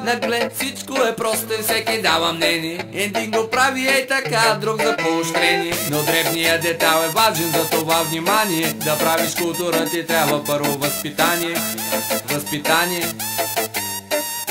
Наглед всичко е просто и всеки дава мнение. Един го прави ей така, друг за поощрение. Но дребният детайл е важен, за това внимание. Да правиш култура ти трябва първо възпитание. Възпитание.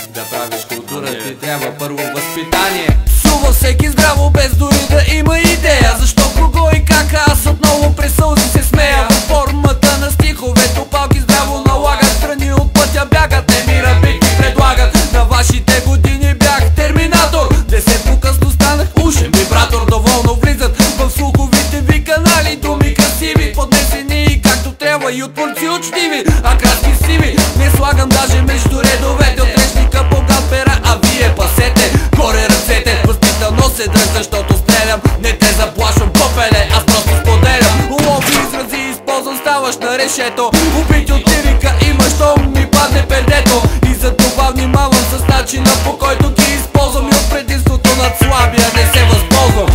Да правиш култура ти трябва първо възпитание. Псува всеки здраво без дори да има идея. Защо, кого и как, аз отново през сълзи се смея. В формата на стиховето палки здраво налагат. Страни от пътя бягат, не мира бити предлагат. На вашите години бях терминатор. 10 по-късно станах ушен вибратор. Доволно влизат в слуховите ви канали думи красиви, поднесени както трябва и от творци учтиви. А краски сиви не слагам даже между редовете. От речника богат пера, а вие пасете горе ръцете. Възпитано се дръж, защото стрелям. Не те заплашвам, попеле, аз просто споделям. Улови изрази използвам, ставаш на решето. Убити от лирика има, що ми падне пердето. И за това внимавам с начина, по който ги използвам. И от предимството над слабия не се възползвам.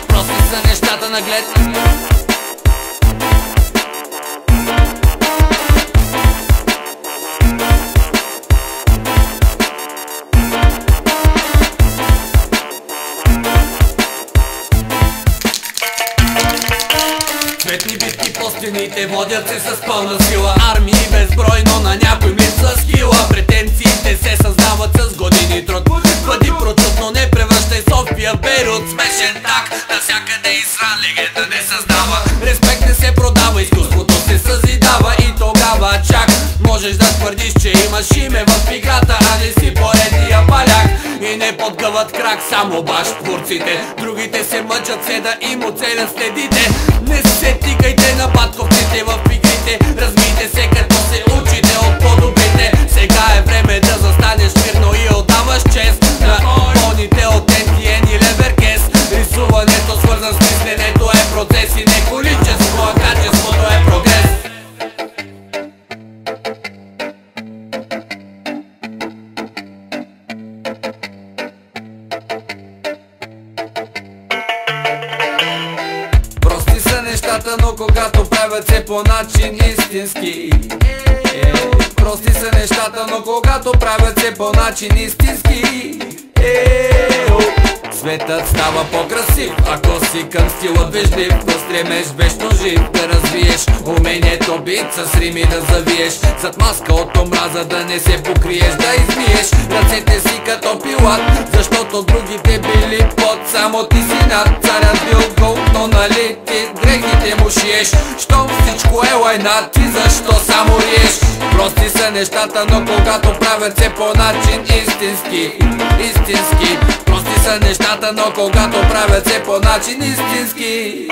Прости са нещата наглед. Цветни битки по стените водят се с пълна сила. Армии безбройно, на някой липсва скила. Претенциите се създават с години труд. Бъди прочут, но не превръщай София в Бейрут. Смешен так, навсякъде изран, легенда не създава. Респект не се продава, изкуството се съзидава. И тогава чак можеш да твърдиш, че имаш име в играта, а не си поредния паляк. И не подгъват крак само баш творците. Другите се мъчат се да им оцелят следите. Не се тикайте на батковците в игрите. Развийте се като се учите от по-добрите. Сега е време да застанеш мирно и отдаваш чест на боните от NTN и Леверкес. Рисуването свързан с мисленето е процес и не количество, а качеството е прогрес. Нещата, но когато правят се по начин истински. Прости са нещата, но когато правят се по начин истински. Светът става по-красив, ако си към стила вежлив. Да стремеш вечно жив, да развиеш умението бит с рими да завиеш. Зад маска от омраза да не се покриеш, да измиеш ръцете си като пилат, защото другите били под, само ти си над. Царят бил гол, но нали ти дрехите му шиеш. Щом всичко е лайна, ти защо само риеш? Прости са нещата, но когато правят се по начин истински. Истински. Прости са нещата, но когато правят се по начин истински.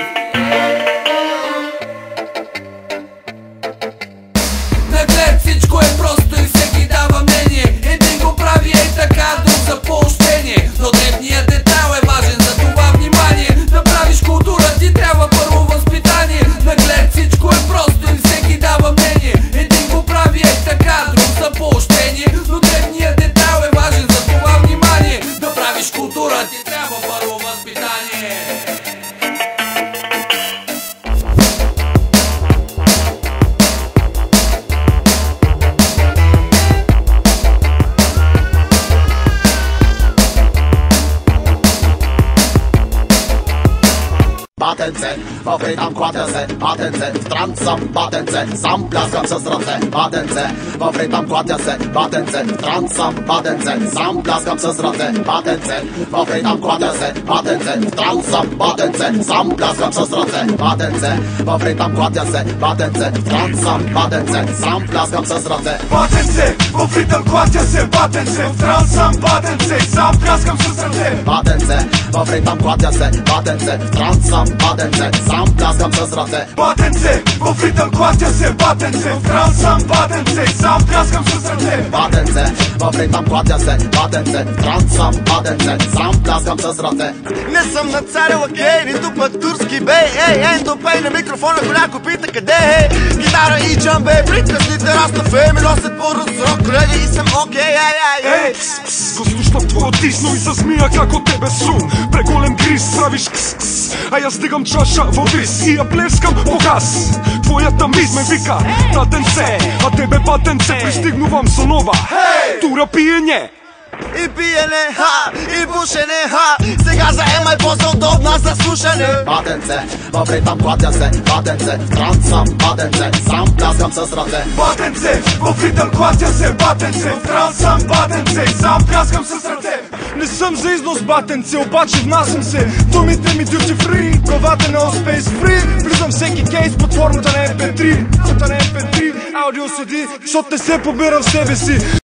Наглед всичко е просто и всеки дава мнение. Един го прави ей така, друг за поощрение. Но дребният детайл е важен, за това внимание. Да правиш култура ти трябва първо възпитание. Наглед всичко е просто и всеки дава мнение. Един го прави ей така, друг за поощрение. Но дребният детайл е важен, за това внимание. Да правиш култура ти трябва първо възпитание. Batence, wafry tam kładę se, batence, wtrącam, batence, sam plaskam przez ręce, batence, wafry tam kładę se, batence, wtrącam, batence, sam plaskam przez ręce, batence, wafry tam kładę se, batence, wtrącam, batence, sam plaskam przez ręce, batence, wafry tam kładę se, batence, wtrącam, batence, sam plaskam przez ręce, batence, wafry tam kładę se, batence, wtrącam, batence, sam plaskam przez ręce, batence, wafry tam kładę se, batence, wtrącam, batence, sam plaskam przez ręce, batence, wafry tam kładę se, batence, wtrącam, batence, sam plaskam przez ręce, batence, wafry tam kładę se, batence, wtrącam, batence, sam plaskam przez ręce. Не съм нацарила гей, нито път турски бей. Ендопей на микрофона, коляко пита къде е. Гитара и джамбе, приказните растафе ми носят по-разрок, колеги и съм окей, ej, go slušam tvoj otisno i zazmija kako tebe sum. Pregolem gris praviš ks ks, А я стигам чаша във вис и я плескам по газ. Твоята мис ме вика, татенце, а тебе батенце, пристигнувам со нова тура пиење. И пиене, ха, и пушене, ха. Сега заемай по-удобна за слушане. Батенце, в ритъм клатя се, батенце, в транс съм, батенце, сам пляскам с ръце. Батенце, в ритъм клатя се, батенце, в транс съм, батенце, сам пляскам с ръце. Не съм за износ, батенце, обаче внасям се. Думите ми duty free, главата на Space Free. Влизам всеки кейс под формата на MP3, аудио CD, защото не се побирам в себе си.